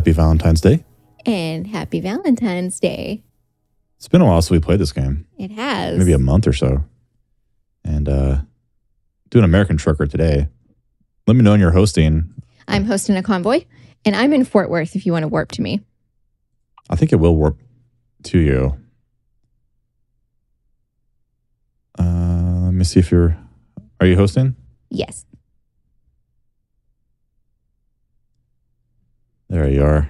Happy Valentine's Day. And happy Valentine's Day. It's been a while since we played this game. It has. Maybe a month or so. And doing American Trucker today. Let me know when you're hosting. I'm hosting a convoy, and I'm in Fort Worth if you want to warp to me. I think it will warp to you. Let me see if you're... Are you hosting? Yes. There you are.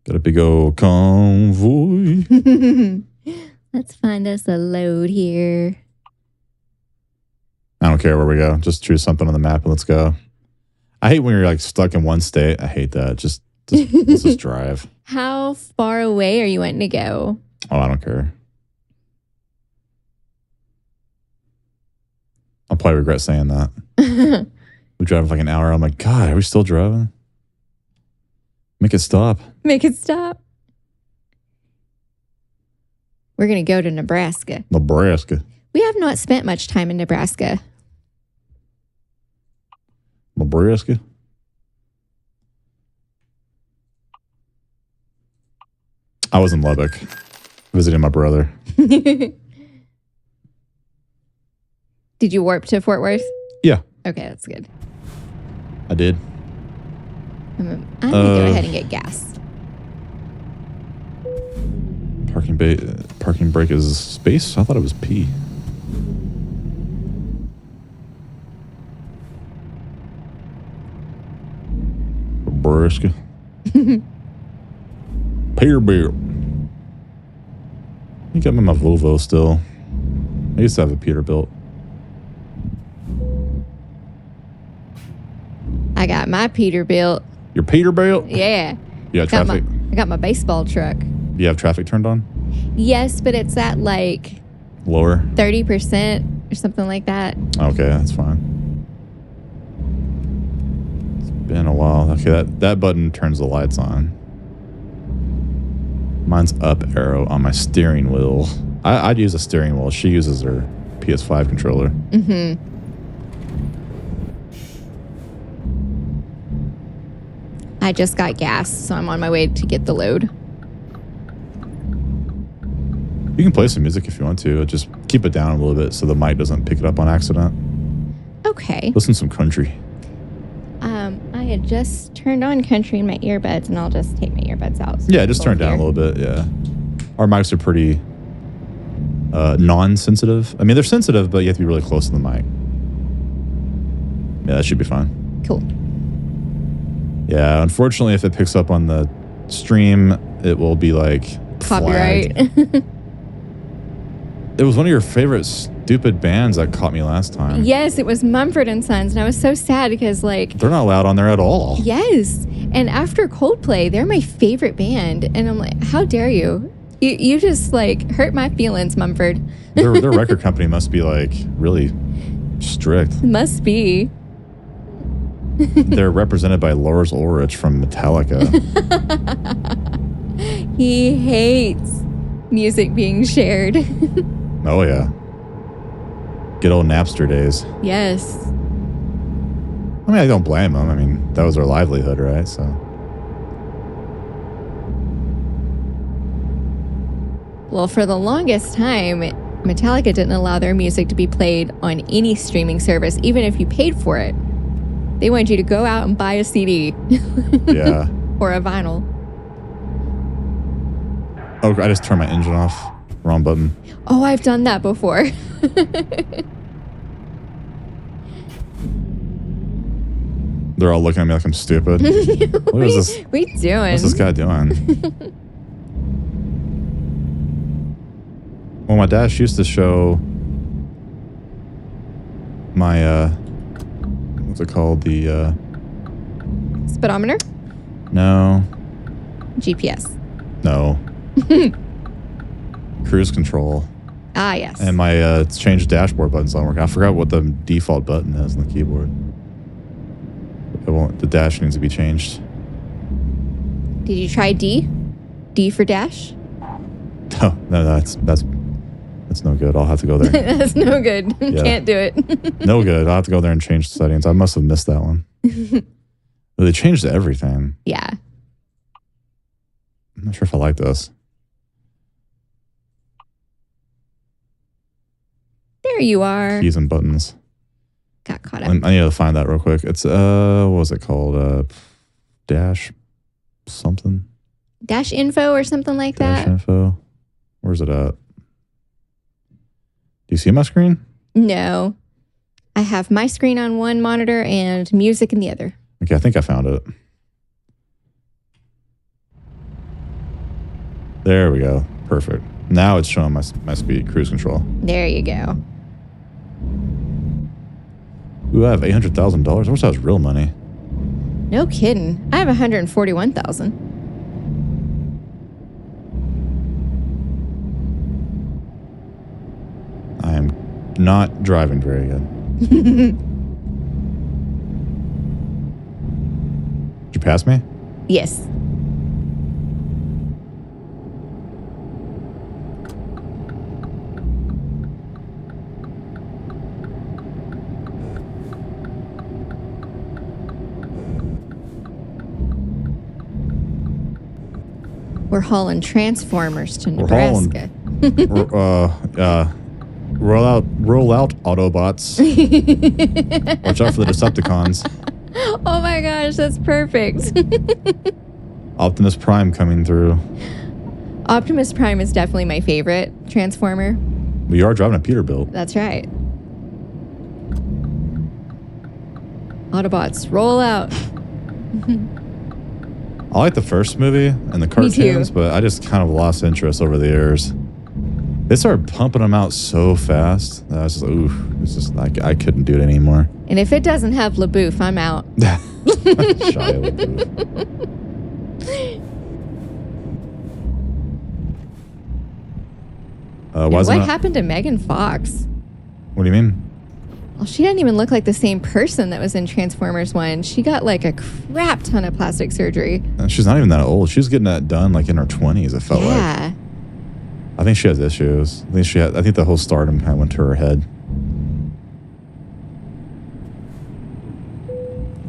Got a big old convoy. Let's find us a load here. I don't care where we go. Just choose something on the map and let's go. I hate when you're like stuck in one state. I hate that. Just let's just drive. How far away are you wanting to go? Oh, I don't care. I'll probably regret saying that. We drive like an hour. I'm like, God, are we still driving? Make it stop. Make it stop. We're going to go to Nebraska. Nebraska. We have not spent much time in Nebraska. Nebraska? I was in Lubbock visiting my brother. Did you warp to Fort Worth? Yeah. Okay, that's good. I did. I'm going to go ahead and get gas. Parking brake is space? I thought it was P. Nebraska. Peterbilt. You got me my Volvo still. I used to have a Peterbilt. I got my Peterbilt. Your Peterbilt? Yeah. Yeah, traffic. I got my baseball truck. Do you have traffic turned on? Yes, but it's at like Lower? 30% or something like that. Okay, that's fine. It's been a while. Okay, that button turns the lights on. Mine's up arrow on my steering wheel. I'd use a steering wheel. She uses her PS5 controller. Mm-hmm. I just got gas, so I'm on my way to get the load. You can play some music if you want to. Just keep it down a little bit so the mic doesn't pick it up on accident. Okay. Listen to some country. I had just turned on country in my earbuds, and I'll just take my earbuds out. So Yeah, just turn it down a little bit. Yeah. Our mics are pretty non-sensitive. I mean, they're sensitive, but you have to be really close to the mic. Yeah, that should be fine. Cool. Yeah, unfortunately, if it picks up on the stream, it will be like Copyright. It was one of your favorite stupid bands that caught me last time. Yes, it was Mumford and Sons, and I was so sad because like They're not allowed on there at all. yes, and after Coldplay, they're my favorite band, and I'm like, how dare you? You just like hurt my feelings, Mumford. Their record company must be like really strict. Must be. They're represented by Lars Ulrich from Metallica. He hates music being shared. Oh yeah. Good old Napster days. Yes. I mean, I don't blame them. I mean, that was their livelihood, right? So. Well, for the longest time, Metallica didn't allow their music to be played on any streaming service, even if you paid for it. They wanted you to go out and buy a CD. Yeah. Or a vinyl. Oh, I just turned my engine off. Wrong button. Oh, I've done that before. They're all looking at me like I'm stupid. What is this? What are you doing? What's this guy doing? Well, my dash used to show my, what's it called? The, Speedometer? no. GPS. No. Cruise control. Ah, yes. And my change dashboard button's not working. I forgot what the default button is on the keyboard. The dash needs to be changed. Did you try D? D for dash? No, that's no good. I'll have to go there. That's no good. Yeah. Can't do it. No good. I'll have to go there and change the settings. I must have missed that one. They changed everything. Yeah. I'm not sure if I like this. There you are. Keys and buttons. Got caught up. I need to find that real quick. It's what was it called? Dash something. Dash info or something like Dash that. info. Where's it at? Do you see my screen? No. I have my screen on one monitor and music in the other. Okay, I think I found it. There we go. Perfect. Now it's showing my speed, cruise control. There you go. Ooh, I have $800,000. I wish that was real money. No kidding. I have 141,000. I am not driving very good. Did you pass me? Yes. We're hauling Transformers to Nebraska. Roll out Autobots. Watch out for the Decepticons. Oh my gosh, that's perfect. Optimus Prime coming through. Optimus Prime is definitely my favorite Transformer. We are driving a Peterbilt. That's right. Autobots, roll out. I like the first movie and the cartoons, but I just kind of lost interest over the years. They started pumping them out so fast that I was just like, oof, it's just like I couldn't do it anymore. And if it doesn't have LaBouffe, I'm out. Shia LaBeouf. What happened to Megan Fox? What do you mean? Well, she didn't even look like the same person that was in Transformers 1. She got like a crap ton of plastic surgery. She's not even that old. She was getting that done like in her 20s, it felt like. Yeah. I think she has issues. I think the whole stardom kind of went to her head.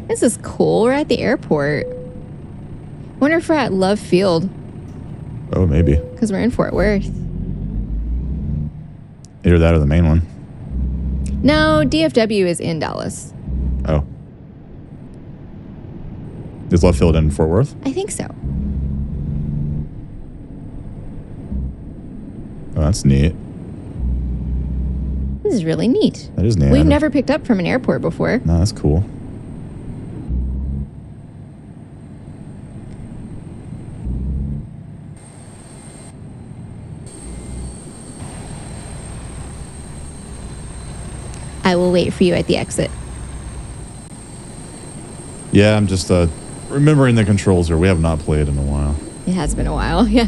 This is cool. We're at the airport. Wonder if we're at Love Field. Oh, maybe. Because we're in Fort Worth. Either that or the main one. No, DFW is in Dallas. Oh. Is Love Field in Fort Worth? I think so. Oh, that's neat. This is really neat. That is neat. We've never picked up from an airport before. No, that's cool. I will wait for you at the exit. Yeah, I'm just remembering the controls here. We have not played in a while. It has been a while. Yeah.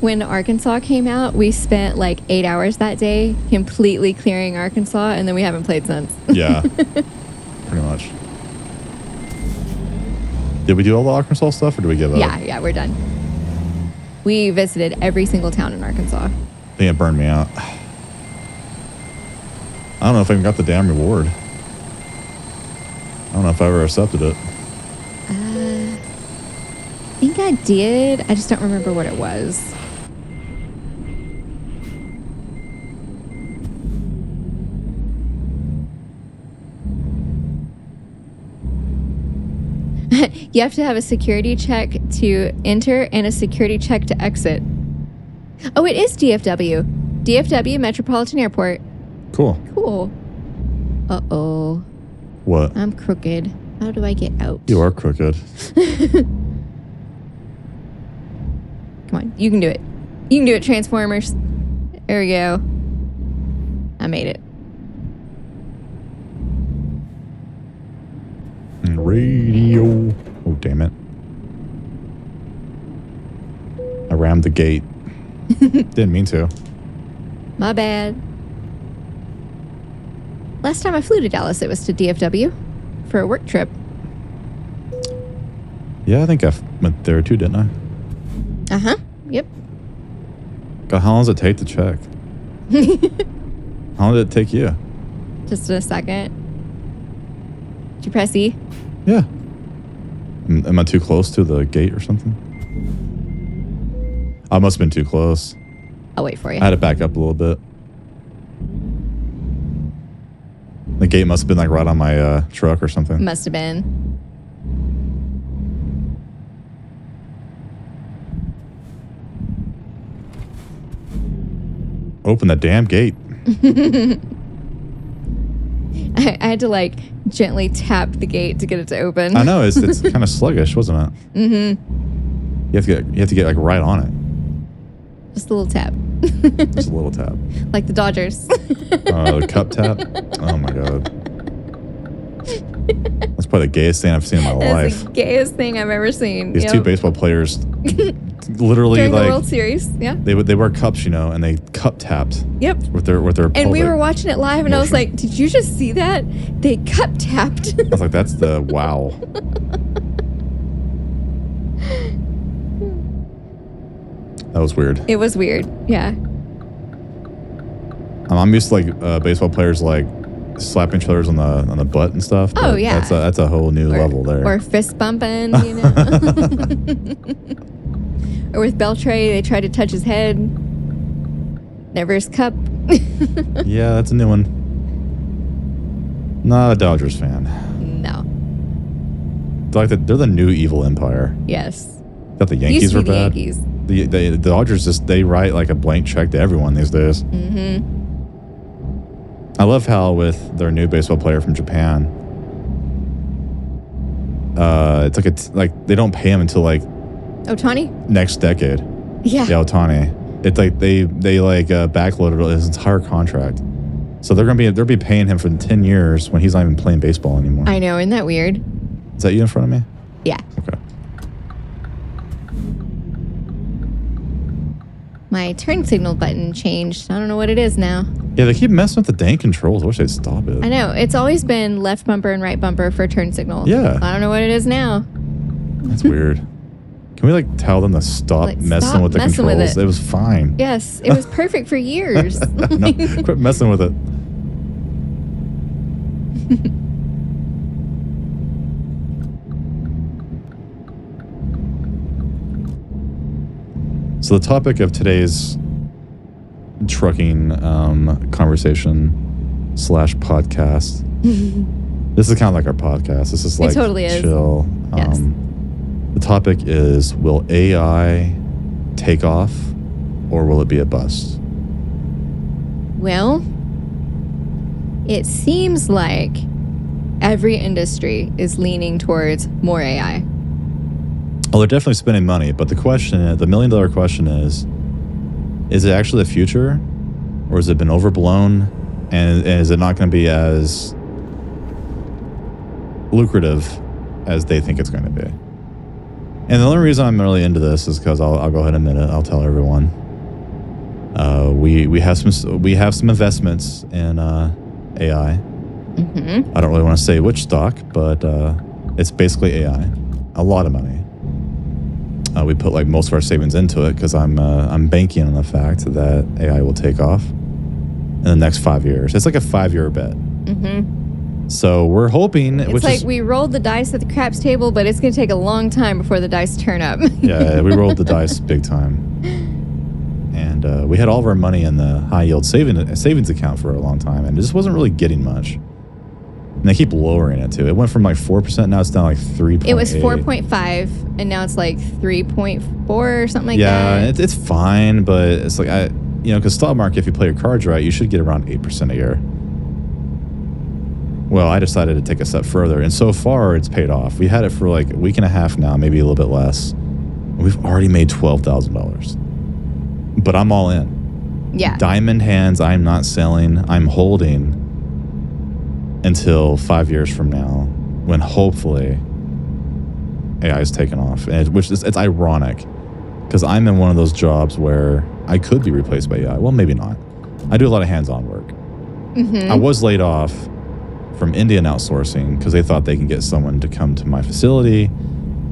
When Arkansas came out, we spent like 8 hours that day completely clearing Arkansas, and then we haven't played since. Yeah. Pretty much. Did we do all the Arkansas stuff, or did we give up? Yeah, we're done. We visited every single town in Arkansas. I think it burned me out. I don't know if I even got the damn reward. I don't know if I ever accepted it. I think I did. I just don't remember what it was. You have to have a security check to enter and a security check to exit. Oh, it is DFW. DFW Metropolitan Airport. Cool. Cool. Uh-oh. What? I'm crooked. How do I get out? You are crooked. Come on, you can do it. You can do it, Transformers. There we go. I made it. Radio. Oh, damn it. I rammed the gate. Didn't mean to. My bad. Last time I flew to Dallas, it was to DFW for a work trip. Yeah, I think I went there too, didn't I? Uh-huh. Yep. God, how long does it take to check? How long did it take you? Just a second. Did you press E? Yeah. Am I too close to the gate or something? I must have been too close. I'll wait for you. I had to back up a little bit. The gate must have been like right on my truck or something. Must have been. Open the damn gate. I had to like gently tap the gate to get it to open. I know it's kind of sluggish, wasn't it? Mm-hmm. You have to get like right on it. Just a little tap. Just a little tap. Like the Dodgers. The cup tap. Oh my god. That's probably the gayest thing I've seen in my life. That's the gayest thing I've ever seen. These two baseball players literally during like the World Series. Yeah. They wear cups, and they cup tapped. Yep. With their and we were watching it live, and I was like, "Did you just see that? They cup tapped." I was like, "That's the wow." That was weird. It was weird. Yeah. I'm used to like baseball players like slapping each other on the butt and stuff. Oh yeah. That's a whole new level there. Or fist bumping, Or with Beltray, they tried to touch his head. Never his cup. Yeah, that's a new one. Not a Dodgers fan. No. They're the new evil empire. Yes. Thought the Yankees were bad. Yankees. The Dodgers they write like a blank check to everyone these days. Mm-hmm. I love how with their new baseball player from Japan, it's like they don't pay him until like Ohtani? Next decade. Yeah. Yeah, Ohtani. It's like they backloaded his entire contract. So they'll be paying him for 10 years when he's not even playing baseball anymore. I know, isn't that weird? Is that you in front of me? Yeah. Okay. My turn signal button changed. I don't know what it is now. Yeah, they keep messing with the dang controls. I wish they'd stop it. I know. It's always been left bumper and right bumper for turn signal. Yeah. I don't know what it is now. That's weird. Can we like tell them to stop messing with the controls? It was fine. Yes, it was perfect for years. No, quit messing with it. So the topic of today's trucking conversation / podcast. This is kind of like our podcast. This is like it totally chill. Is. Yes. The topic is, will AI take off or will it be a bust? Well, it seems like every industry is leaning towards more AI. Oh, they're definitely spending money, but the $1 million question is it actually the future or has it been overblown and is it not going to be as lucrative as they think it's going to be? And the only reason I'm really into this is because I'll go ahead and admit it. I'll tell everyone. We have some investments in AI. Mm-hmm. I don't really want to say which stock, but it's basically AI. A lot of money. We put like most of our savings into it because I'm banking on the fact that AI will take off in the next 5 years. It's like a 5-year bet. Mm-hmm. So we're hoping. It's like we rolled the dice at the craps table, but it's going to take a long time before the dice turn up. Yeah, we rolled the dice big time. And we had all of our money in the high yield savings account for a long time, and it just wasn't really getting much. And they keep lowering it too. It went from like 4%, now it's down like 3.8. It was 4.5, and now it's like 3.4 or something like Yeah, that. it's fine, but it's like because stock market, if you play your cards right, you should get around 8% a year. Well, I decided to take a step further, and so far it's paid off. We had it for like a week and a half now, maybe a little bit less. We've already made $12,000. But I'm all in. Yeah. Diamond hands, I'm not selling. I'm holding until 5 years from now when hopefully AI is taken off. And it's ironic because I'm in one of those jobs where I could be replaced by AI. Well, maybe not. I do a lot of hands-on work. Mm-hmm. I was laid off from Indian outsourcing because they thought they can get someone to come to my facility.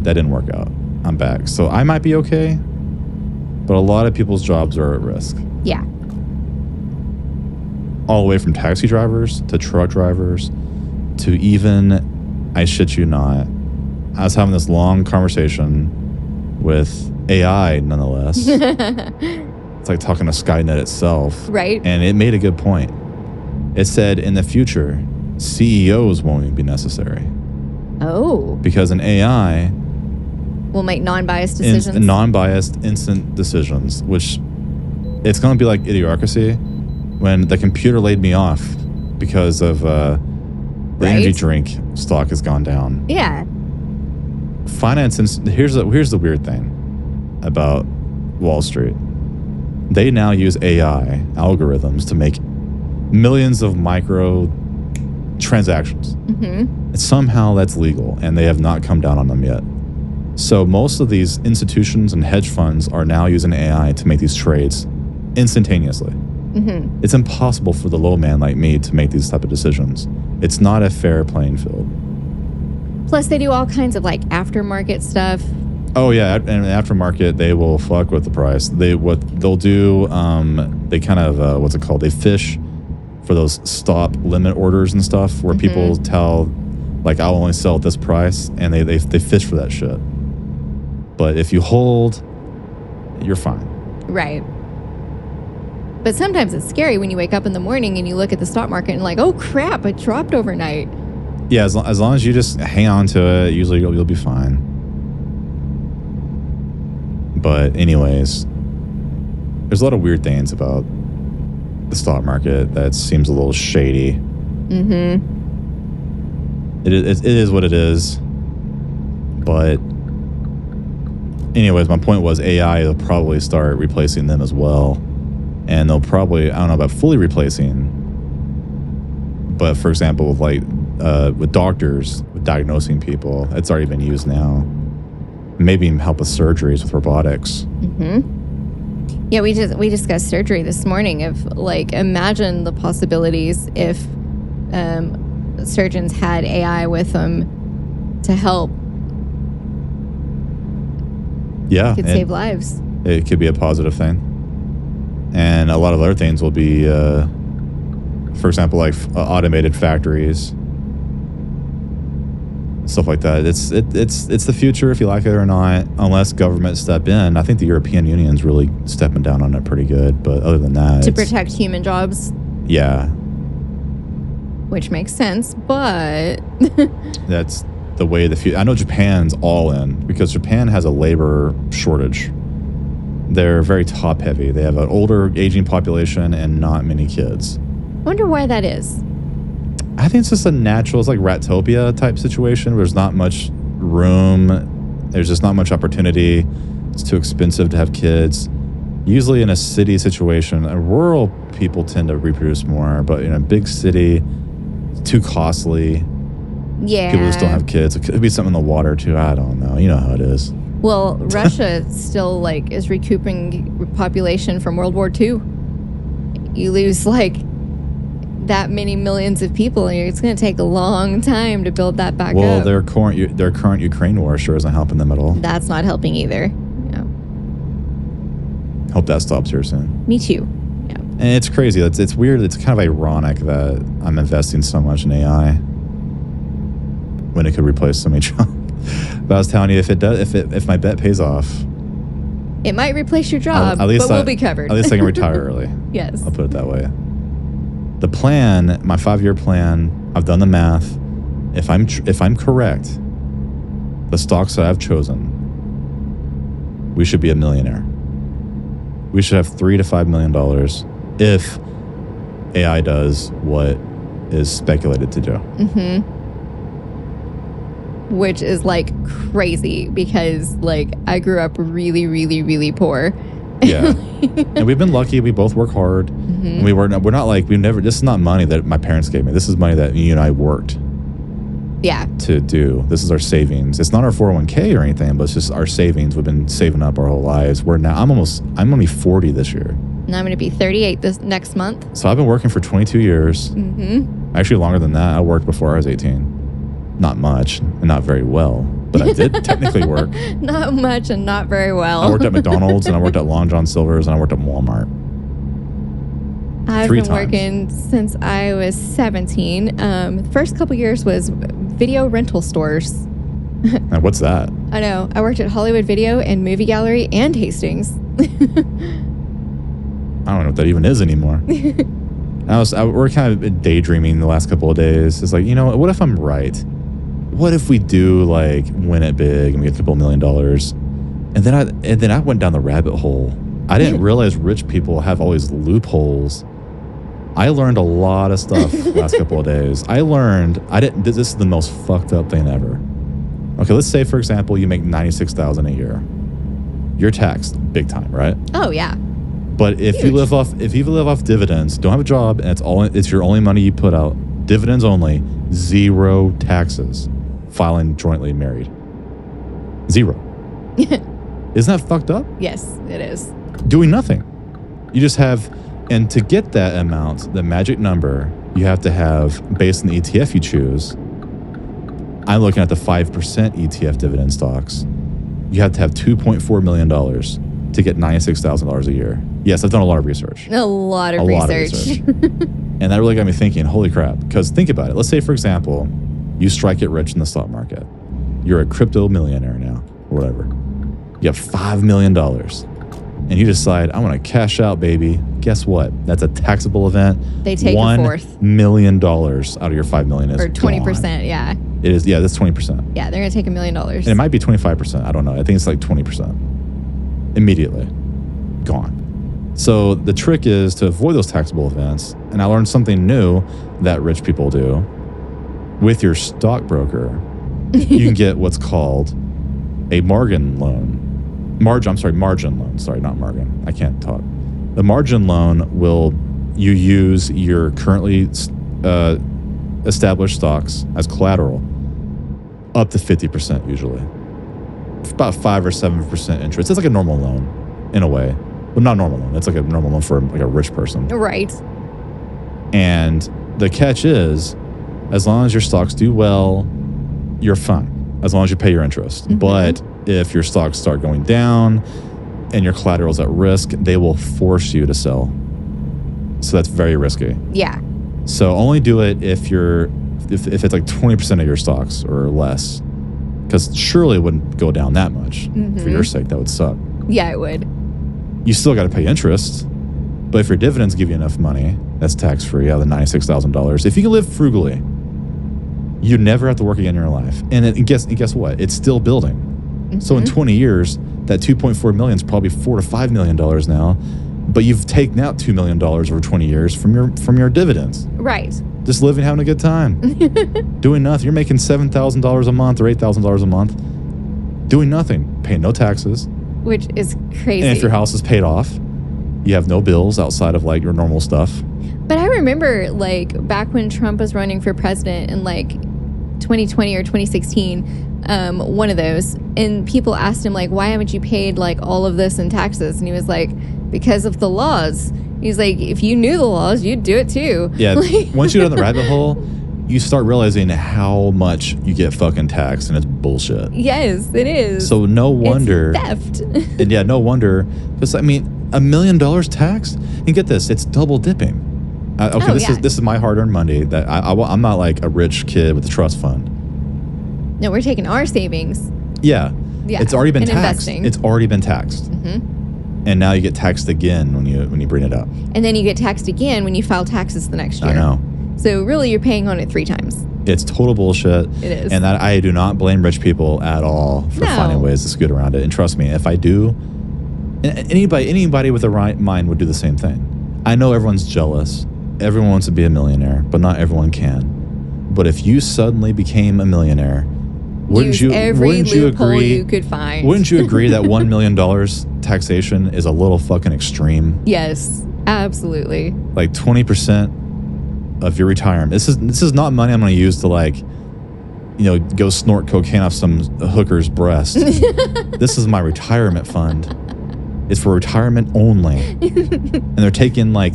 That didn't work out. I'm back. So I might be okay, but a lot of people's jobs are at risk. Yeah. All the way from taxi drivers to truck drivers to even, I shit you not, I was having this long conversation with AI, nonetheless. It's like talking to Skynet itself. Right. And it made a good point. It said in the future, CEOs won't even be necessary. Oh. Because an AI will make non-biased decisions. Non-biased, instant decisions, which it's going to be like Idiocracy when the computer laid me off because of the energy drink stock has gone down. Yeah. Finance, here's the weird thing about Wall Street. They now use AI algorithms to make millions of micro transactions. And somehow that's legal, and they have not come down on them yet. So most of these institutions and hedge funds are now using AI to make these trades instantaneously. It's impossible for the low man like me to make these type of decisions. It's not a fair playing field. Plus, they do all kinds of like aftermarket stuff. Oh yeah, and aftermarket, they will fuck with the price. They'll do. They kind of what's it called? They fish for those stop limit orders and stuff, where people tell, like, I'll only sell at this price, and they fish for that shit. But if you hold, you're fine. Right. But sometimes it's scary when you wake up in the morning and you look at the stock market and like, oh crap, it dropped overnight. Yeah, as long as you just hang on to it, usually you'll be fine. But anyways, there's a lot of weird things about the stock market that seems a little shady. It is what it is. But anyways, my point was AI will probably start replacing them as well. And they'll probably, I don't know about fully replacing, but for example, with doctors, with diagnosing people, it's already been used now. Maybe even help with surgeries with robotics. Yeah, we discussed surgery this morning. Of like, imagine the possibilities if surgeons had AI with them to help. Yeah, it could save lives. It could be a positive thing. And a lot of other things will be, for example, like automated factories, stuff like that. It's the future, if you like it or not, unless government step in. I think the European Union's really stepping down on it pretty good. But other than that, to protect human jobs. Yeah. Which makes sense, but that's the way the future. I know Japan's all in because Japan has a labor shortage. They're very top heavy. They have an older aging population and not many kids. I wonder why that is. I think it's just a natural, it's like Ratopia type situation where there's not much room. There's just not much opportunity. It's too expensive to have kids. Usually in a city situation, rural people tend to reproduce more, but in a big city, it's too costly. Yeah. People just don't have kids. It could be something in the water too. I don't know. You know how it is. Well, Russia still is recouping population from World War II. You lose that many millions of people, and it's going to take a long time to build that back up. Well, their current Ukraine war sure isn't helping them at all. That's not helping either. Yeah. Hope that stops here soon. Me too. Yeah. And it's crazy. It's weird. It's kind of ironic that I'm investing so much in AI when it could replace so many jobs. But I was telling you, if my bet pays off, it might replace your job, but we'll be covered. At least I can retire early. Yes. I'll put it that way. The plan, my 5-year plan, I've done the math. If I'm correct, the stocks that I've chosen, we should be a millionaire. We should have $3 to $5 million if AI does what is speculated to do. Which is crazy because I grew up really, really, really poor. Yeah. And we've been lucky. We both work hard. And we're not this is not money that my parents gave me. This is money that you and I worked. Yeah. To do. This is our savings. It's not our 401k or anything, but it's just our savings. We've been saving up our whole lives. I'm only 40 this year. And I'm going to be 38 this next month. So I've been working for 22 years. Actually longer than that. I worked before I was 18. Not much and not very well, but I did technically work. Not much and not very well. I worked at McDonald's and I worked at Long John Silver's and I worked at Walmart. I've been working since I was 17. The first couple years was video rental stores. Now, what's that? I know. I worked at Hollywood Video and Movie Gallery and Hastings. I don't know what that even is anymore. We're kind of daydreaming the last couple of days. It's like, you know, what if I'm right? What if we do like win it big and we get a couple $1 million? And then I went down the rabbit hole. I didn't realize rich people have all these loopholes. I learned a lot of stuff the last couple of days. This is the most fucked up thing ever. Okay, let's say, for example, you make $96,000 a year. You're taxed big time, right? Oh, yeah. But if you live off dividends, don't have a job, and it's your only money you put out, dividends only, 0 taxes, filing jointly married. 0. Isn't that fucked up? Yes, it is. Doing nothing. You just have, and to get that amount, the magic number, you have to have, based on the ETF you choose, I'm looking at the 5% ETF dividend stocks. You have to have $2.4 million to get $96,000 a year. Yes, I've done a lot of research. A lot of research. And that really got me thinking, holy crap. Because think about it. Let's say, for example, you strike it rich in the stock market. You're a crypto millionaire now, or whatever. You have $5 million. And you decide, I want to cash out, baby. Guess what? That's a taxable event. They take a fourth. $1 million out of your $5 million is or 20%, gone. yeah. It is, yeah, that's 20%. Yeah, they're going to take $1 million. And it might be 25%. I don't know. I think it's like 20%. Immediately. Gone. So the trick is to avoid those taxable events. And I learned something new that rich people do. With your stockbroker, you can get what's called a margin loan. Margin loan. Sorry, not margin. I can't talk. The margin loan you use your currently established stocks as collateral up to 50% usually. About 5 or 7% interest. It's like a normal loan in a way. Well, not a normal loan. It's like a normal loan for like a rich person. Right. And the catch is, as long as your stocks do well, you're fine. As long as you pay your interest. Mm-hmm. But if your stocks start going down and your collateral's at risk, they will force you to sell. So that's very risky. Yeah. So only do it if it's like 20% of your stocks or less. Because surely it wouldn't go down that much. Mm-hmm. For your sake, that would suck. Yeah, it would. You still got to pay interest. But if your dividends give you enough money, that's tax-free out of the $96,000. If you can live frugally, you never have to work again in your life. And guess what? It's still building. Mm-hmm. So in 20 years, that $2.4 million is probably $4 to $5 million now. But you've taken out $2 million over 20 years from your dividends. Right. Just living, having a good time. Doing nothing. You're making $7,000 a month or $8,000 a month. Doing nothing. Paying no taxes. Which is crazy. And if your house is paid off, you have no bills outside of like your normal stuff. But I remember like back when Trump was running for president in like 2020 or 2016, one of those, and people asked him like, why haven't you paid like all of this in taxes? And he was like, because of the laws. He's like, if you knew the laws, you'd do it too. Yeah. Once you go down the rabbit hole, you start realizing how much you get fucking taxed, and it's bullshit. Yes, it is. So no wonder. It's theft. And yeah, no wonder. Because I mean, $1 million taxed, and get this, it's double dipping. This is my hard-earned money that I'm not like a rich kid with a trust fund. No, we're taking our savings. Yeah. It's already been taxed. Investing. It's already been taxed. Mm-hmm. And now you get taxed again when you bring it up. And then you get taxed again when you file taxes the next year. I know. So really, you're paying on it 3 times. It's total bullshit. It is. And that I do not blame rich people at all for finding ways to scoot around it. And trust me, if I do, anybody with a right mind would do the same thing. I know everyone's jealous. Everyone wants to be a millionaire, but not everyone can. But if you suddenly became a millionaire, wouldn't you agree? You could find. Wouldn't you agree that $1 million taxation is a little fucking extreme? Yes, absolutely. Like 20% of your retirement. This is not money I'm going to use to like, go snort cocaine off some hooker's breast. This is my retirement fund. It's for retirement only, and they're taking like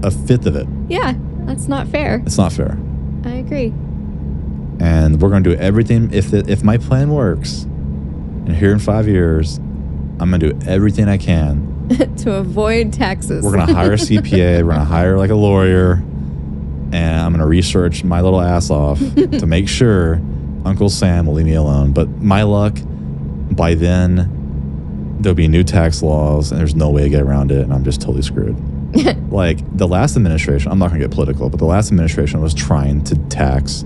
1/5 of it. Yeah, that's not fair. It's not fair. I agree. And we're going to do everything. If my plan works, and here in 5 years, I'm going to do everything I can to avoid taxes. We're going to hire a CPA. We're going to hire like a lawyer, and I'm going to research my little ass off to make sure Uncle Sam will leave me alone. But my luck, by then, there'll be new tax laws, and there's no way to get around it, and I'm just totally screwed. Like, the last administration, I'm not going to get political, but the last administration was trying to tax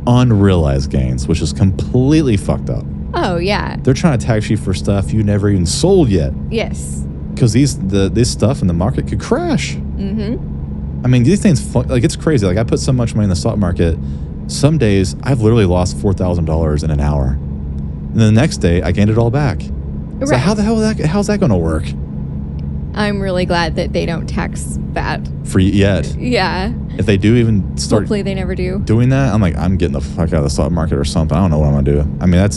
unrealized gains, which is completely fucked up. Oh, yeah. They're trying to tax you for stuff you never even sold yet. Yes. Because this stuff in the market could crash. Mm-hmm. I mean, these things, like, it's crazy. Like, I put so much money in the stock market. Some days, I've literally lost $4,000 in an hour. And then the next day, I gained it all back. So Right. how's that going to work? I'm really glad that they don't tax that. For yet. Yeah. If they do even start Hopefully they never do. doing that, I'm like, I'm getting the fuck out of the stock market or something. I don't know what I'm going to do. I mean,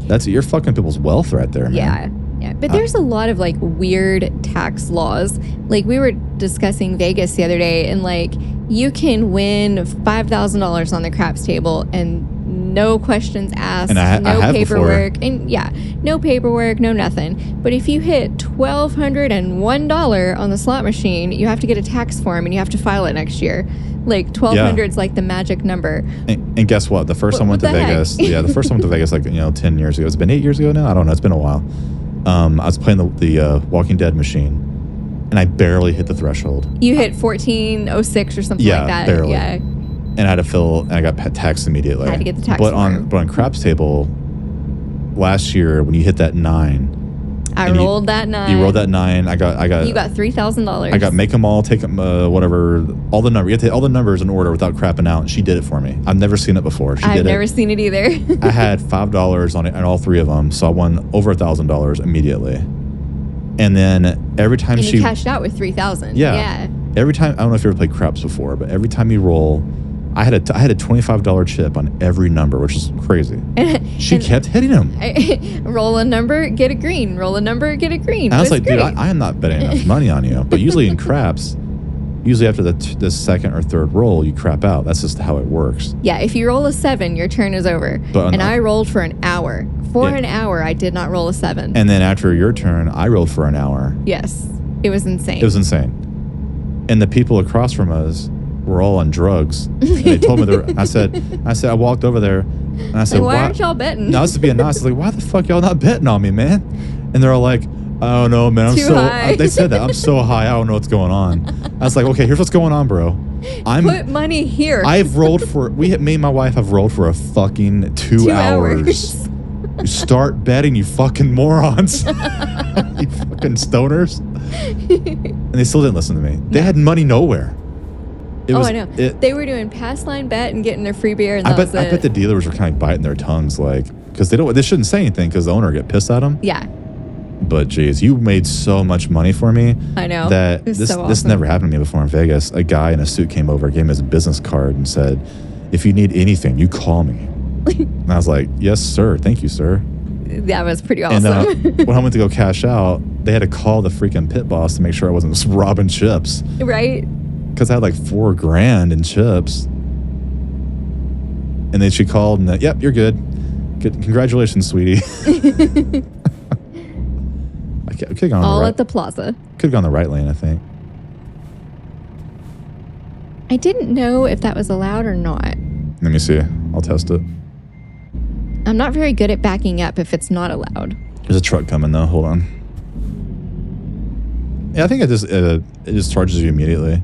that's you're fucking people's wealth right there, man. Yeah. Yeah. But there's a lot of like weird tax laws. Like we were discussing Vegas the other day, and like you can win $5,000 on the craps table and no questions asked, And I no have paperwork, and yeah, no paperwork, no nothing. But if you hit $1,201 on the slot machine, you have to get a tax form and you have to file it next year. Like 1,200 is like the magic number. And guess what? The first time I went to Vegas, the first time I went to Vegas, like 10 years ago. It's been 8 years ago now. I don't know. It's been a while. I was playing the Walking Dead machine, and I barely hit the threshold. You hit 1406 or something like that. Barely. Yeah. And I had to fill, and I got taxed immediately. Had to get the tax but form. on craps table, last year when you hit that 9, I rolled that 9. You rolled that 9. I got. You got $3,000. I got make them all, take them, whatever, all the numbers. You have to hit all the numbers in order without crapping out. And she did it for me. I've never seen it before. I've never seen it either. I had $5 on it on all 3 of them, so I won over $1,000 immediately. And then every time you cashed out with $3,000. Yeah. Every time, I don't know if you ever played craps before, but every time you roll, I had a $25 chip on every number, which is crazy. She kept hitting them. Roll a number, get a green. Roll a number, get a green. And I was like, dude, I am not betting enough money on you. But usually in craps, after the second or third roll, you crap out. That's just how it works. Yeah, if you roll a 7, your turn is over. And I rolled for an hour. For an hour, I did not roll a 7. And then after your turn, I rolled for an hour. Yes. It was insane. It was insane. And the people across from us were all on drugs. And they told me I said, I walked over there and I said, why aren't y'all betting? No, I was being nice. I was like, why the fuck y'all not betting on me, man? And they're all like, I don't know, man. Too high. They said that. I'm so high. I don't know what's going on. I was like, okay, here's what's going on, bro. Put money here. I've rolled for, me and my wife have rolled for a fucking 2 hours. You start betting, you fucking morons. You fucking stoners. And they still didn't listen to me. They had money nowhere. I know. They were doing pass line bet and getting their free beer, and I bet the dealers were kind of biting their tongues, like, because they shouldn't say anything because the owner would get pissed at them. Yeah. But geez, you made so much money for me. I know. That this never happened to me before in Vegas. A guy in a suit came over, gave him his business card, and said, "If you need anything, you call me." And I was like, "Yes, sir. Thank you, sir." That was pretty awesome. And when I went to go cash out, they had to call the freaking pit boss to make sure I wasn't robbing chips. Right. Because I had like $4,000 in chips. And then she called and yep, you're good. Congratulations, sweetie. I could have gone all at the plaza. Could have gone the right lane, I think. I didn't know if that was allowed or not. Let me see. I'll test it. I'm not very good at backing up if it's not allowed. There's a truck coming though. Hold on. Yeah, I think it just charges you immediately.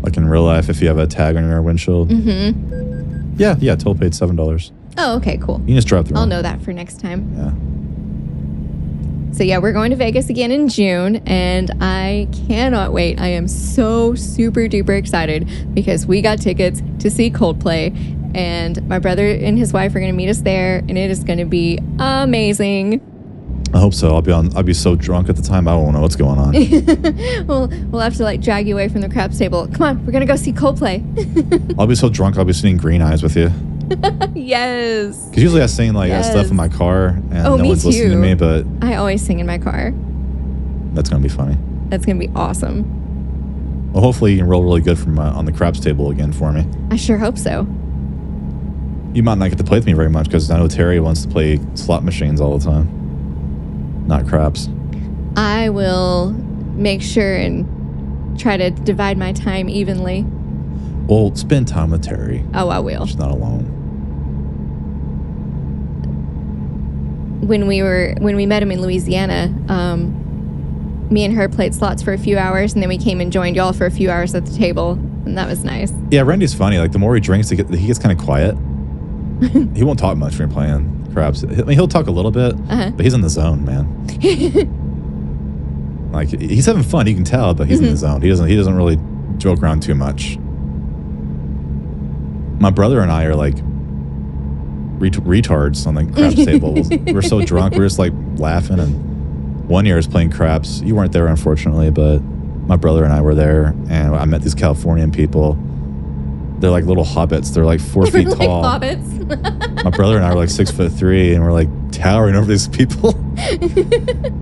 Like in real life, if you have a tag on your windshield. Mm-hmm. Yeah. Toll paid $7. Oh, okay, cool. You can just drive through. I'll know that for next time. Yeah. So yeah, we're going to Vegas again in June, and I cannot wait. I am so super duper excited because we got tickets to see Coldplay, and my brother and his wife are going to meet us there, and it is going to be amazing. I hope so. I'll be so drunk at the time I won't know what's going on. We'll have to like drag you away from the craps table. Come on, we're gonna go see Coldplay. I'll be so drunk I'll be singing Green Eyes with you. Yes. Because usually I sing like stuff in my car and no one's listening to me, but I always sing in my car. That's gonna be funny. That's gonna be awesome. Well, hopefully you can roll really good from on the craps table again for me. I sure hope so. You might not get to play with me very much because I know Terry wants to play slot machines all the time. Not craps. I will make sure and try to divide my time evenly. Well, spend time with Terry. Oh, I will. She's not alone. when we met him in Louisiana, me and her played slots for a few hours, and then we came and joined y'all for a few hours at the table, and that was nice. Yeah, Randy's funny. Like the more he drinks, he gets kind of quiet. He won't talk much when you're playing craps. I mean, he'll talk a little bit, but he's in the zone, man. Like he's having fun. You can tell, but he's in the zone. He doesn't really joke around too much. My brother and I are like retards on the craps table. We're so drunk. We're just like laughing. And one year I was playing craps. You weren't there, unfortunately, but my brother and I were there, and I met these Californian people. They're like little hobbits. They're like 4 feet like tall. Hobbits. My brother and I were like 6'3", and we're like towering over these people.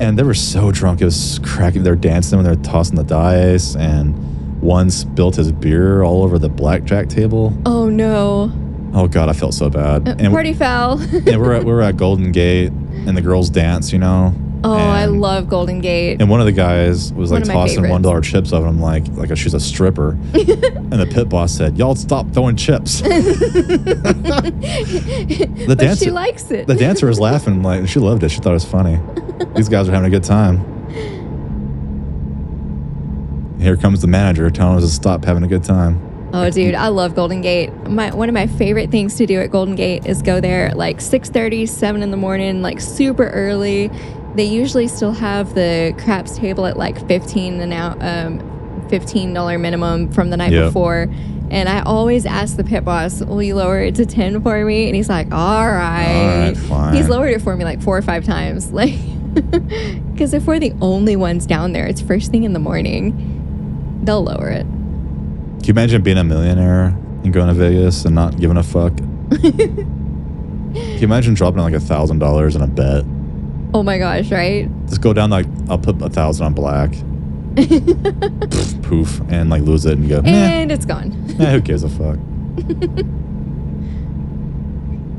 And they were so drunk. It was cracking. They're dancing when they're tossing the dice, and one spilled his beer all over the blackjack table. Oh no. Oh God, I felt so bad. And party foul. And we're at Golden Gate, and the girls dance, you know. Oh, I love Golden Gate. And one of the guys was like tossing $1 chips of him like she's a stripper. And the pit boss said, "Y'all stop throwing chips." But she likes it. The dancer was laughing, like she loved it. She thought it was funny. These guys are having a good time. Here comes the manager telling us to stop having a good time. Oh, dude, I love Golden Gate. One of my favorite things to do at Golden Gate is go there at like 6:30, 7 in the morning, like super early. They usually still have the craps table at like $15 minimum from the night before. And I always ask the pit boss, "Will you lower it to 10 for me?" And he's like, all right, fine. He's lowered it for me like 4 or 5 times. Like, because if we're the only ones down there, it's first thing in the morning, they'll lower it. Can you imagine being a millionaire and going to Vegas and not giving a fuck? Can you imagine dropping like $1,000 in a bet? Oh my gosh, right? Just go down like, I'll put 1,000 on black. Poof, and like lose it and go, and it's gone. Who gives a fuck?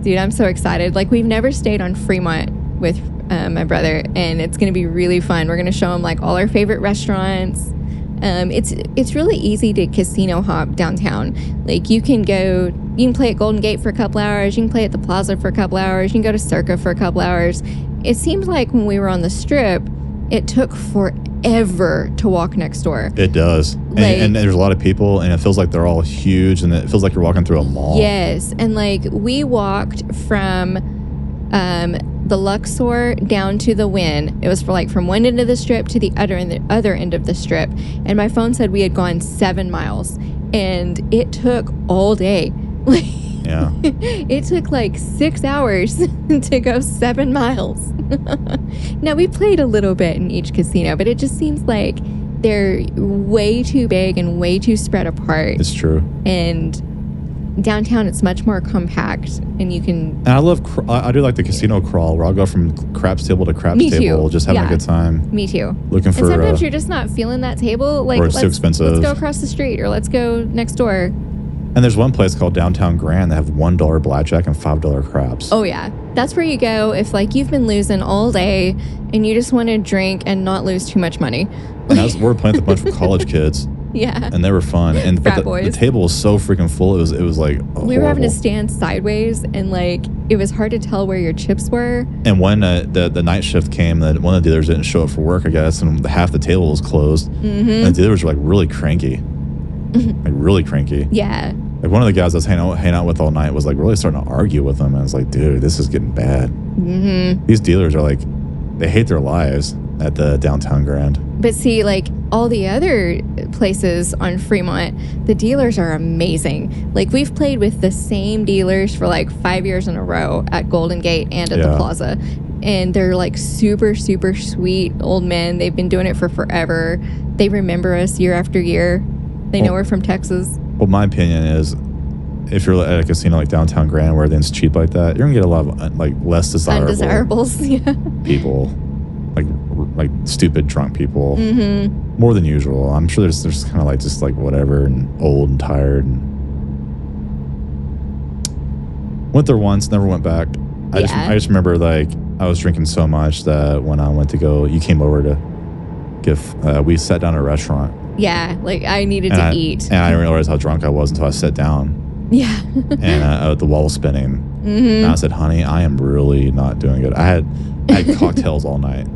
Dude, I'm so excited. Like, we've never stayed on Fremont with my brother, and it's going to be really fun. We're going to show him like all our favorite restaurants. It's really easy to casino hop downtown. Like, you can play at Golden Gate for a couple hours. You can play at the Plaza for a couple hours. You can go to Circa for a couple hours. It seems like when we were on the Strip, it took forever to walk next door. It does. And there's a lot of people, and it feels like they're all huge, and it feels like you're walking through a mall. Yes. And like, we walked from the Luxor down to the Wynn. It was from one end of the Strip to the other end of the Strip. And my phone said we had gone 7 miles, and it took all day. Yeah. It took like 6 hours to go 7 miles. Now, we played a little bit in each casino, but it just seems like they're way too big and way too spread apart. It's true. And downtown, it's much more compact, and you can. And I do like the casino crawl, where I'll go from craps table to craps table, just having a good time. Me too. Looking for. And sometimes you're just not feeling that table. Like, or it's too expensive. Let's go across the street, or let's go next door. And there's one place called Downtown Grand that have $1 blackjack and $5 craps. Oh yeah, that's where you go if like you've been losing all day and you just want to drink and not lose too much money. And we were playing with a bunch of college kids. Yeah. And they were fun. And Frat but the boys. table was so freaking full. It was like we were having to stand sideways, and like it was hard to tell where your chips were. And when the night shift came, that one of the dealers didn't show up for work, I guess, and half the table was closed. Mm-hmm. And the dealers were like really cranky. Like really cranky. Yeah. Like one of the guys I was hanging out with all night was like really starting to argue with him. And I was like, dude, this is getting bad. Mm-hmm. These dealers are like, they hate their lives at the Downtown Grand. But see, like all the other places on Fremont, the dealers are amazing. Like, we've played with the same dealers for like 5 years in a row at Golden Gate and at the Plaza. And they're like super, super sweet old men. They've been doing it for forever. They remember us year after year. They know we're from Texas. Well, my opinion is, if you're at a casino like Downtown Grand where everything's cheap like that, you're gonna get a lot of like less undesirables, people, like stupid drunk people, more than usual. I'm sure there's kind of like just like whatever, and old and tired. And went there once, never went back. I just remember like I was drinking so much that when I went to go, you came over to we sat down at a restaurant. Yeah, like I needed to eat. And I didn't realize how drunk I was until I sat down. Yeah. And the wall was spinning. And I said, honey, I am really not doing good. I had cocktails all night.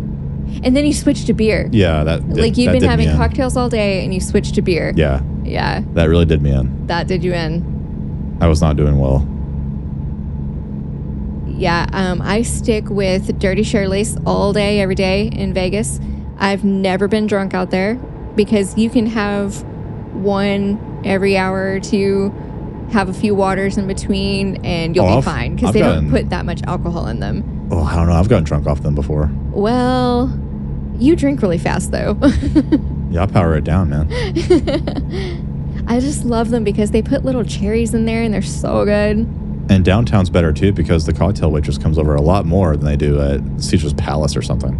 And then you switched to beer. Yeah, you've been having cocktails all day and you switched to beer. Yeah. Yeah. That really did me in. That did you in. I was not doing well. Yeah, I stick with Dirty Shirley's all day, every day in Vegas. I've never been drunk out there because you can have one every hour or two, have a few waters in between, and you'll be fine because they don't put that much alcohol in them. Oh, I don't know. I've gotten drunk off them before. Well, you drink really fast, though. Yeah, I'll power it down, man. I just love them because they put little cherries in there, and they're so good. And downtown's better, too, because the cocktail waitress comes over a lot more than they do at Caesar's Palace or something.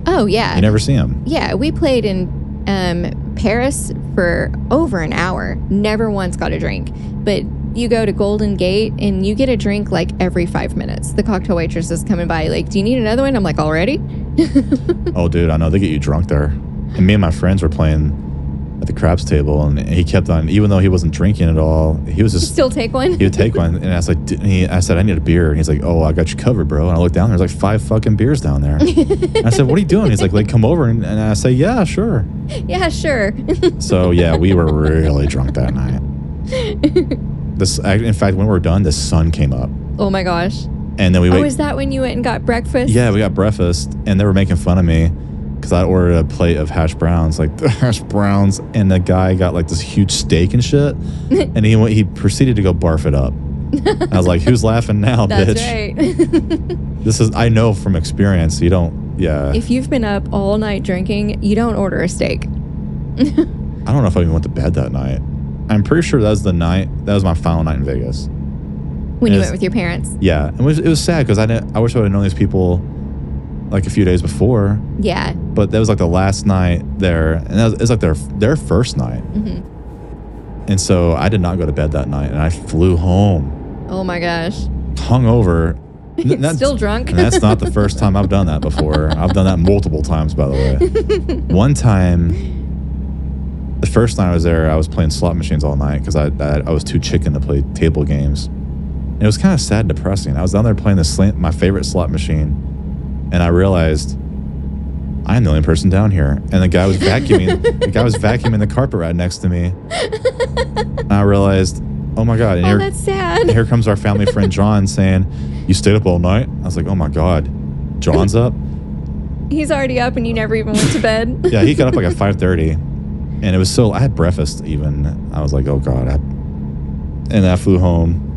Oh, yeah. You never see them. Yeah, we played in Paris for over an hour. Never once got a drink. But you go to Golden Gate, and you get a drink, like, every 5 minutes. The cocktail waitress is coming by, like, do you need another one? I'm like, already? Oh, dude, I know. They get you drunk there. And me and my friends were playing at the craps table, and he kept on, even though he wasn't drinking at all, he was just still take one. He would take one, and I was like, I said, I need a beer, and he's like, oh, I got you covered, bro. And I looked down, there's like 5 fucking beers down there. And I said, what are you doing? He's like, come over, and I say, yeah, sure. Yeah, sure. So yeah, we were really drunk that night. In fact, when we were done, the sun came up. Oh my gosh. And then is that when you went and got breakfast? Yeah, we got breakfast, and they were making fun of me because I ordered a plate of hash browns, like the hash browns, and the guy got like this huge steak and shit, and he proceeded to go barf it up. I was like, who's laughing now, That's bitch? Right. I know from experience, you don't, yeah. If you've been up all night drinking, you don't order a steak. I don't know if I even went to bed that night. I'm pretty sure that was my final night in Vegas. When you went with your parents? Yeah, it was sad because I wish I would have known these people like a few days before. Yeah. But that was like the last night there, and it was like their first night. Mm-hmm. And so I did not go to bed that night, and I flew home. Oh my gosh. Hungover. Still drunk? And that's not the first time I've done that before. I've done that multiple times, by the way. One time, the first night I was there, I was playing slot machines all night because I was too chicken to play table games. And it was kind of sad and depressing. I was down there playing my favorite slot machine, and I realized I'm the only person down here. And the guy was vacuuming the carpet right next to me. And I realized, oh my God. And that's sad. Here comes our family friend John saying, you stayed up all night? I was like, oh my God, John's up? He's already up and you never even went to bed? Yeah, he got up like at 5:30. And it was I had breakfast even. I was like, oh God. And I flew home.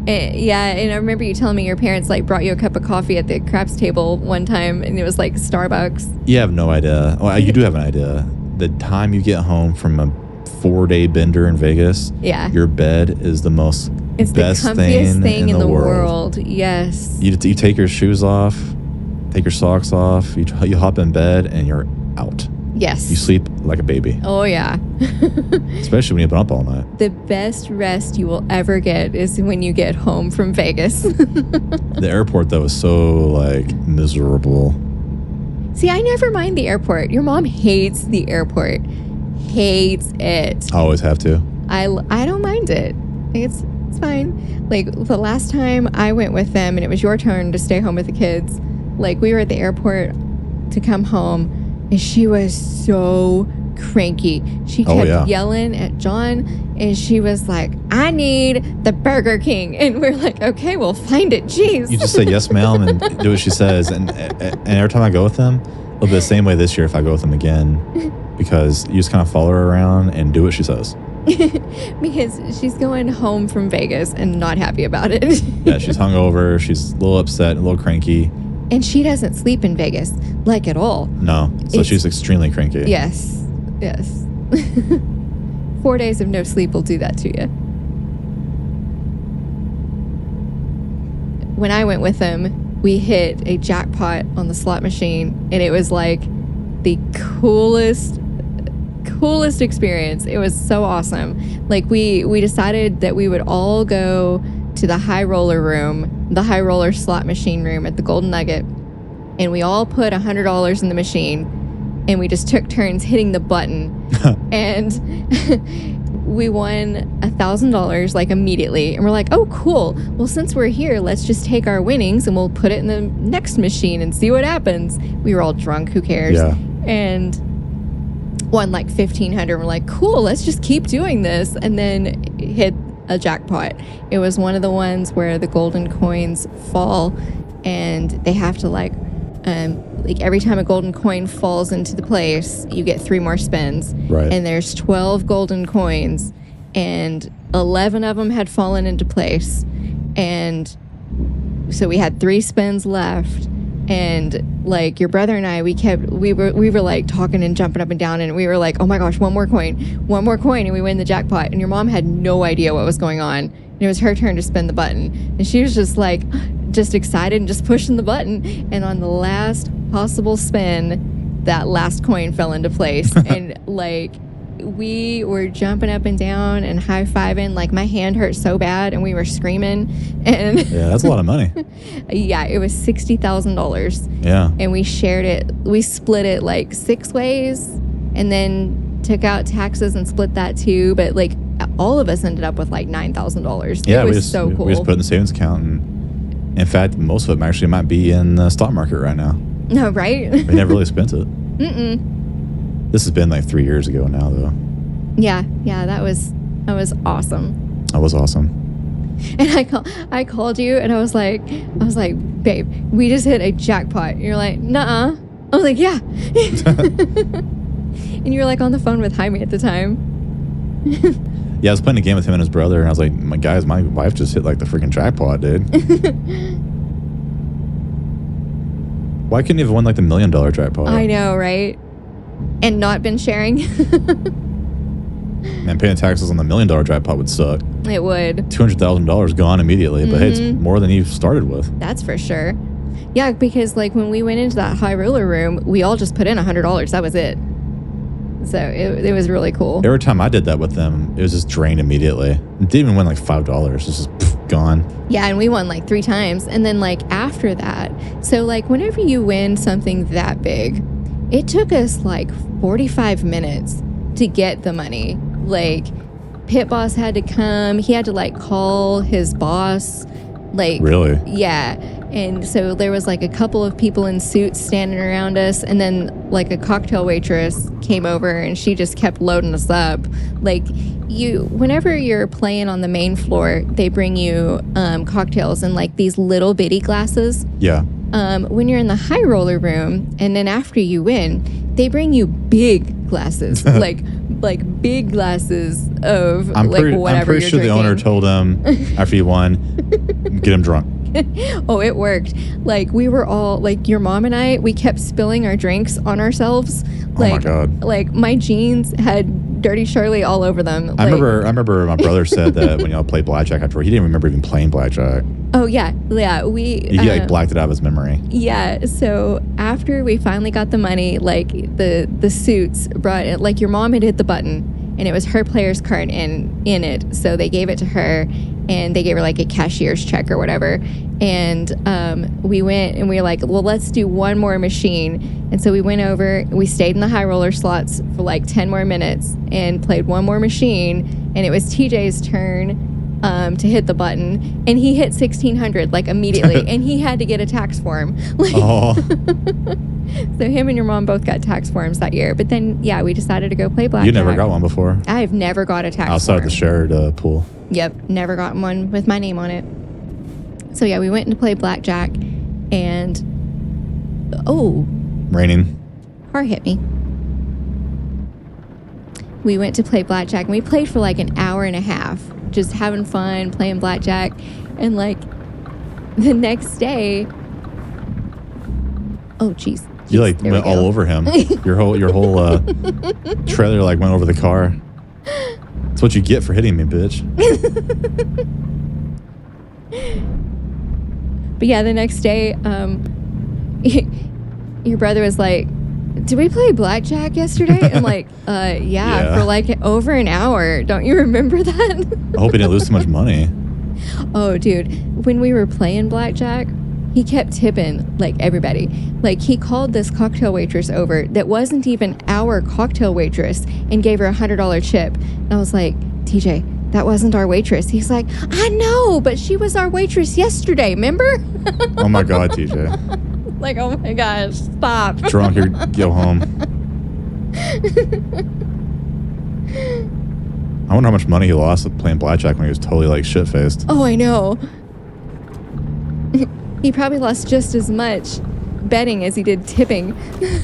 Yeah, and I remember you telling me your parents like brought you a cup of coffee at the craps table one time, and it was like Starbucks. You have no idea. Well, you do have an idea. The time you get home from a 4-day bender in Vegas, yeah, your bed is the best comfiest thing in the world. Yes. You take your shoes off, take your socks off, you hop in bed, and you're out. Yes. You sleep like a baby. Oh, yeah. Especially when you've been up all night. The best rest you will ever get is when you get home from Vegas. The airport, though, is so, like, miserable. See, I never mind the airport. Your mom hates the airport. Hates it. I always have to. I don't mind it. It's fine. Like, the last time I went with them and it was your turn to stay home with the kids, like, we were at the airport to come home, and she was so cranky. She kept yelling at John, and she was like, I need the Burger King. And we're like, okay, we'll find it. Jeez. You just say yes, ma'am, and do what she says. And every time I go with them, it'll be the same way this year if I go with them again, because you just kind of follow her around and do what she says. Because she's going home from Vegas and not happy about it. Yeah, she's hungover. She's a little upset, a little cranky. And she doesn't sleep in Vegas, like at all. No. So she's extremely cranky. Yes. 4 days of no sleep will do that to you. When I went with them, we hit a jackpot on the slot machine, and it was like the coolest experience. It was so awesome. Like we decided that we would all go to the high roller slot machine room at the Golden Nugget, and we all put $100 in the machine, and we just took turns hitting the button. And we won $1,000 like immediately, and we're like, oh cool, well since we're here, let's just take our winnings and we'll put it in the next machine and see what happens. We were all drunk, who cares? Yeah. And won like $1,500. We're like, cool, let's just keep doing this. And then hit a jackpot. It was one of the ones where the golden coins fall, and they have to like every time a golden coin falls into the place, you get 3 more spins. Right. And there's 12 golden coins, and 11 of them had fallen into place. And so we had 3 spins left. And like your brother and I, we were like talking and jumping up and down, and we were like, oh my gosh, one more coin, and we win the jackpot. And your mom had no idea what was going on. And it was her turn to spin the button, and she was just like, just excited and just pushing the button. And on the last possible spin, that last coin fell into place. And like, we were jumping up and down and high-fiving. Like, my hand hurt so bad, and we were screaming. And yeah, that's a lot of money. Yeah, it was $60,000. Yeah. And we shared it. We split it like 6 ways, and then took out taxes and split that too. But like, all of us ended up with like $9,000. Yeah, it was so cool. We just put it in the savings account, and in fact, most of it actually might be in the stock market right now. No, right? We never really spent it. Mm-mm. This has been like 3 years ago now, though. Yeah, that was awesome. That was awesome. And I called you, and I was like, babe, we just hit a jackpot. And you're like, nuh-uh. I was like, yeah. And you were like on the phone with Jaime at the time. Yeah, I was playing a game with him and his brother, and I was like, my wife just hit like the freaking jackpot, dude. Why couldn't you have won like the $1 million jackpot? I know, right? And not been sharing. Man, paying taxes on the $1 million jackpot would suck. It would. $200,000 gone immediately, but hey, it's more than you started with. That's for sure. Yeah, because like when we went into that high roller room, we all just put in $100. That was it. So it was really cool. Every time I did that with them, it was just drained immediately. It didn't even win like $5. It's just gone. Yeah, and we won like 3 times. And then like after that, so like whenever you win something that big, it took us like 45 minutes to get the money. Like, Pit Boss had to come. He had to like call his boss. Like, really? Yeah. And so there was like a couple of people in suits standing around us, and then like a cocktail waitress came over, and she just kept loading us up. Like, whenever you're playing on the main floor, they bring you cocktails in like these little bitty glasses. Yeah. When you're in the high roller room, and then after you win, they bring you big glasses, like big glasses of whatever I'm you're pretty sure drinking. the owner told him after he won, get him drunk. Oh, it worked. Like, we were all like, your mom and I, we kept spilling our drinks on ourselves. Like, oh my God. Like, my jeans had Dirty Charlie all over them. I remember my brother said that when y'all played blackjack afterward, he didn't remember even playing blackjack. Oh yeah. He like blacked it out of his memory. Yeah. So after we finally got the money, like the suits brought it, like your mom had hit the button, and it was her player's card in it. So they gave it to her, and they gave her like a cashier's check or whatever. And we went, and we were like, well, let's do one more machine. And so we went over, we stayed in the high roller slots for like 10 more minutes and played one more machine. And it was TJ's turn to hit the button, and he hit 1,600 like immediately. And he had to get a tax form. Like, oh. So him and your mom both got tax forms that year. But then, yeah, we decided to go play blackjack. You never got one before? I've never got a tax outside form. the shared pool. Yep, never gotten one with my name on it. So yeah, we went to play blackjack, and raining. Car hit me. We went to play blackjack, and we played for like an hour and a half, just having fun playing blackjack. And like the next day, oh jeez, you like went all over him. Your whole trailer like went over the car. That's what you get for hitting me, bitch. But yeah, the next day, your brother was like, did we play blackjack yesterday? I'm like, yeah, for like over an hour. Don't you remember that? I hope he didn't lose too much money. Oh, dude, when we were playing blackjack, he kept tipping like everybody. Like, he called this cocktail waitress over that wasn't even our cocktail waitress and gave her $100 chip. And I was like, TJ, that wasn't our waitress. He's like, I know, but she was our waitress yesterday, remember? Oh my God, TJ. Like, oh my gosh, stop. Drunk here, go home. I wonder how much money he lost playing blackjack when he was totally like shit-faced. Oh, I know. He probably lost just as much betting as he did tipping.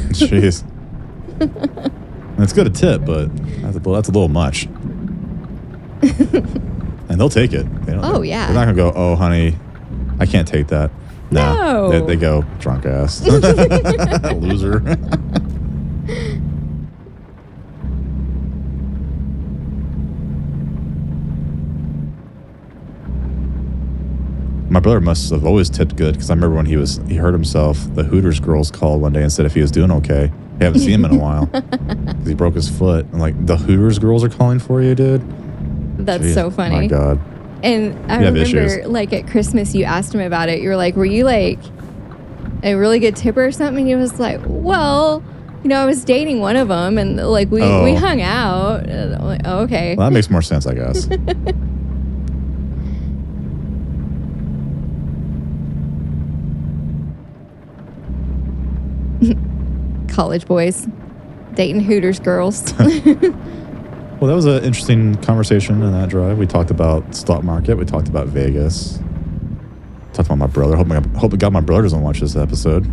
Jeez. It's good to tip, but that's a little much. And they'll take it. Yeah. They're not going to go, oh, honey, I can't take that. No. They go, drunk ass. Loser. My brother must have always tipped good because I remember when he heard himself, the Hooters girls called one day and said if he was doing okay. They haven't seen him in a while because he broke his foot. And like, the Hooters girls are calling for you, dude. That's Jeez, so funny. Oh my God. And I remember, like, at Christmas, you asked him about it. You were like, were you, like, a really good tipper or something? And he was like, well, I was dating one of them, and, like, we hung out. And I'm like, oh, okay. Well, that makes more sense, I guess. College boys dating Hooters girls. Well, that was an interesting conversation in that drive. We talked about stock market. We talked about Vegas. Talked about my brother. Hope to God my brother doesn't watch this episode.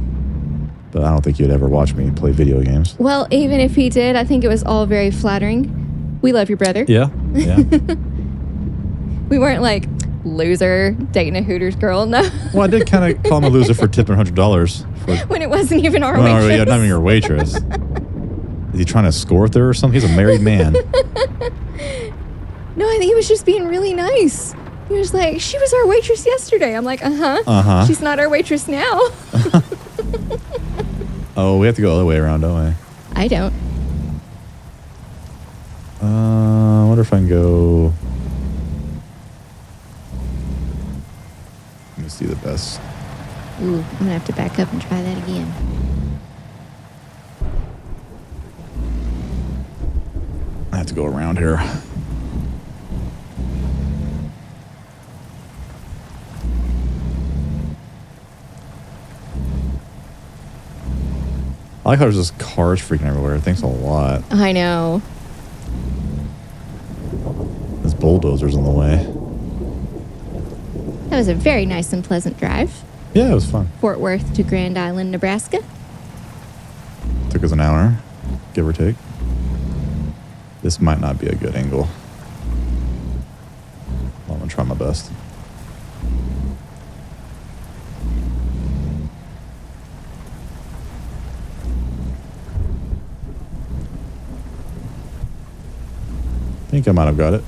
But I don't think he'd ever watch me play video games. Well, even if he did, I think it was all very flattering. We love your brother. Yeah. We weren't like, loser dating a Hooters girl. No. Well, I did kind of call him a loser for tipping $100 when it wasn't even our waitress. Yeah, not even your waitress. Is he trying to score with her or something? He's a married man. No, I think he was just being really nice. He was like, she was our waitress yesterday. I'm like, uh-huh. She's not our waitress now. Oh, we have to go all the way around, don't we? I don't. I wonder if I can go... Let me see the best. Ooh, I'm going to have to back up and try that again. I have to go around here. I like how there's just cars freaking everywhere. Thanks a lot. I know. There's bulldozers in the way. That was a very nice and pleasant drive. Yeah, it was fun. Fort Worth to Grand Island, Nebraska. Took us an hour, give or take. This might not be a good angle. Well, I'm going to try my best. I think I might have got it.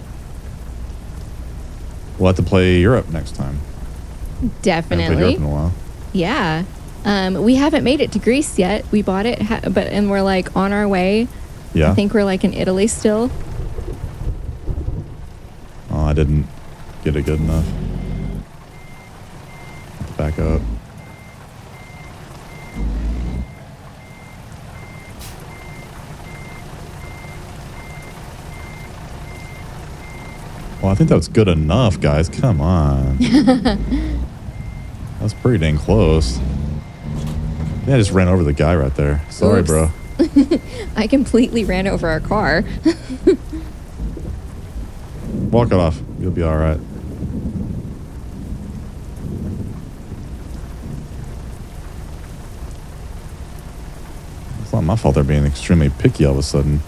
We'll have to play Europe next time. Definitely. I haven't played Europe in a while. Yeah. We haven't made it to Greece yet. We bought it, and we're like on our way. Yeah. I think we're like in Italy still. Oh, I didn't get it good enough. Back up. Well, I think that was good enough, guys. Come on. That's pretty dang close. Yeah, I just ran over the guy right there. Sorry, Oops. bro. I completely ran over our car. Walk it off. You'll be all right. It's not my fault they're being extremely picky all of a sudden.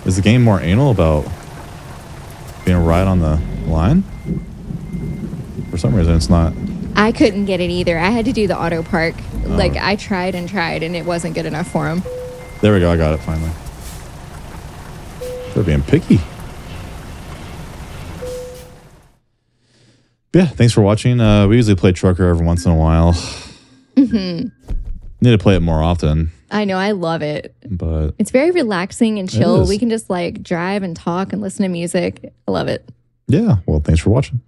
Is the game more anal about being right on the line? For some reason, it's not. I couldn't get it either. I had to do the auto park. Like, I tried and tried, and it wasn't good enough for him. There we go. I got it finally. They're being picky. Yeah, thanks for watching. We usually play Trucker every once in a while. Need to play it more often. I know. I love it. But it's very relaxing and chill. is. We can just like drive and talk and listen to music. I love it. Yeah, well, thanks for watching.